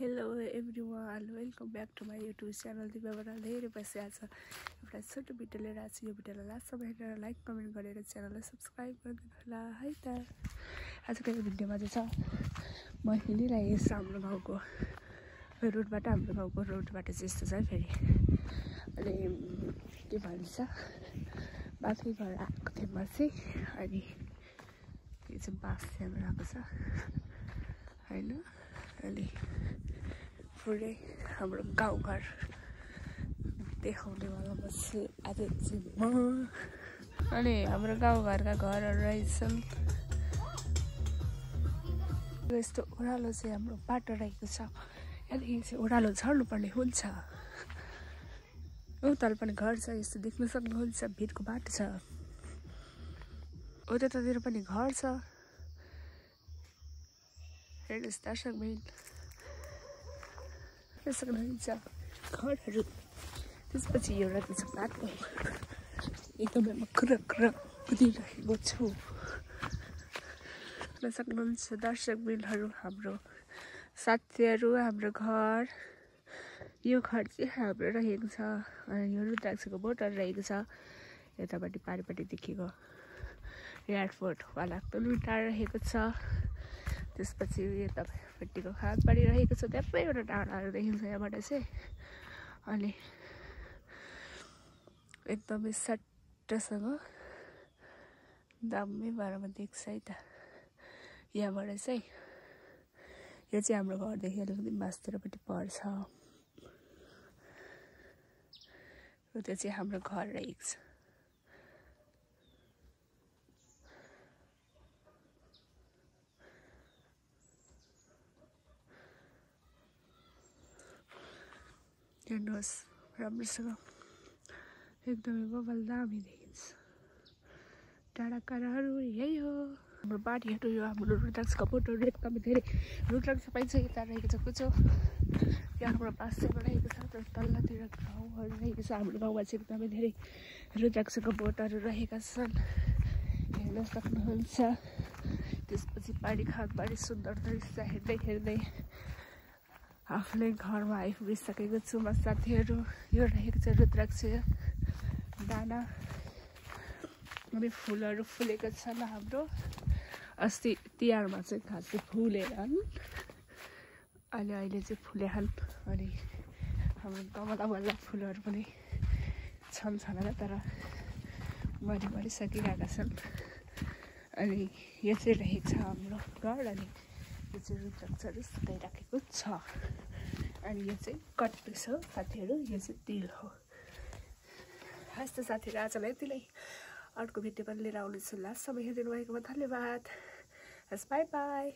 Hello everyone, welcome back to my YouTube channel. दिपाबाट धेरै पछि आज एउटा छोटो भिडियो लिएर आएको छु। यो भिडियोलाई लास्टसम्म हेरेर लाइक कमेन्ट गरेर च्यानललाई सब्स्क्राइब गरिदिनु होला है त। आजको यो भिडियोमा चाहिँ म हिँडिरहेको छु हाम्रो गाउँको रोडबाट। हाम्रो गाउँको रोडबाट चाहिँ यस्तो छ फेरि अनि के भन्छ माथि घर आएको थिएँ म चाहिँ। अनि यो चाहिँ बास ल्याउनु आएको छ हैन। अनि पुरै हाम्रो गाउँघर देखाउनेवाला म चाहिँ आज चाहिँ म। अनि हाम्रो गाउँघरका घरहरू रहेछन्। यस्तो ओह्रालो चाहिँ हाम्रो बाटो रहेको छ। यहाँदेखि चाहिँ ओह्रालो झर्नुपर्ने हुन्छ। उताल पनि घर छ, यस्तो देख्न सक्नुहुन्छ। भिरको बाटो छ, उतातिर पनि घर छ। हेर्नुहोस् दर्शक बहिनी, सक्नुहुन्छ घरहरू। त्यसपछि एउटा चाहिँ बाटो एकदमै म खुरखुर कुदिरहेको छु। सक्नुहुन्छ दर्शक बहिनीहरू, हाम्रो साथीहरू, हाम्रो घर, यो घर चाहिँ हाम्रो रहेको छ। अनि यो रुद्राक्षको बोटहरू रहेको छ। यतापट्टि पारिपट्टि देखेको एयरपोर्टवाला पनि टाढा रहेको छ। त्यसपछि यतापट्टिको खानबारी रहेको छ। त्यहाँ एउटा डाँडाहरू देखिन्छ यहाँबाट चाहिँ। अनि एकदमै सट्टसँग दामी भरमा देख्छ है त यहाँबाट चाहिँ। यो चाहिँ हाम्रो घरदेखि अलिकति मास्तिरपट्टि पर्छ। त्यो चाहिँ हाम्रो घर रहेको छ। हेर्नुहोस् राम्रोसँग एकदमै बबल दामी देखिन्छ। डाँडाकाँडाहरू यही हो हाम्रो बारीहरू। यो हाम्रो रुद्राक्षको बोटहरू एकदमै धेरै रुद्राक्ष पाइन्छ। यता रहेको छ कुचो, यहाँ हाम्रो बाँसमा रहेको छ। तर तल्लातिर गाउँहरू रहेको छ। हाम्रो गाउँमा चाहिँ एकदमै धेरै रुद्राक्षको बोटहरू रहेका छन्, हेर्न सक्नुहुन्छ। त्यसपछि बारी खानबारी सुन्दर दृश्य हेर्दै हेर्दै आफ्नै घरमा आइपुगिसकेको छु म साथीहरू। यो रहेको छ रुद्राक्ष दाना। अनि फुलहरू फुलेको छन् हाम्रो। अस्ति तिहारमा चाहिँ खासै फुलेनन्, अनि अहिले चाहिँ फुलेछन्। अनि हाम्रो गमलावाला फुलहरू पनि छन् होला, तर मरिसकिरहेका छन्। अनि यो चाहिँ रहेको छ हाम्रो घर। अनि यो चाहिँ रुद्राक्षहरू सुकाइराखेको छ। अनि यो चाहिँ कटपिस हो साथीहरू, यो चाहिँ तिल हो। हस् त साथीहरू, आजलाई यति नै। अर्को भिडियो पनि लिएर आउनेछु। लास्टसम्म हेरिदिनु भएकोमा धन्यवाद। हस्, बाई बाई।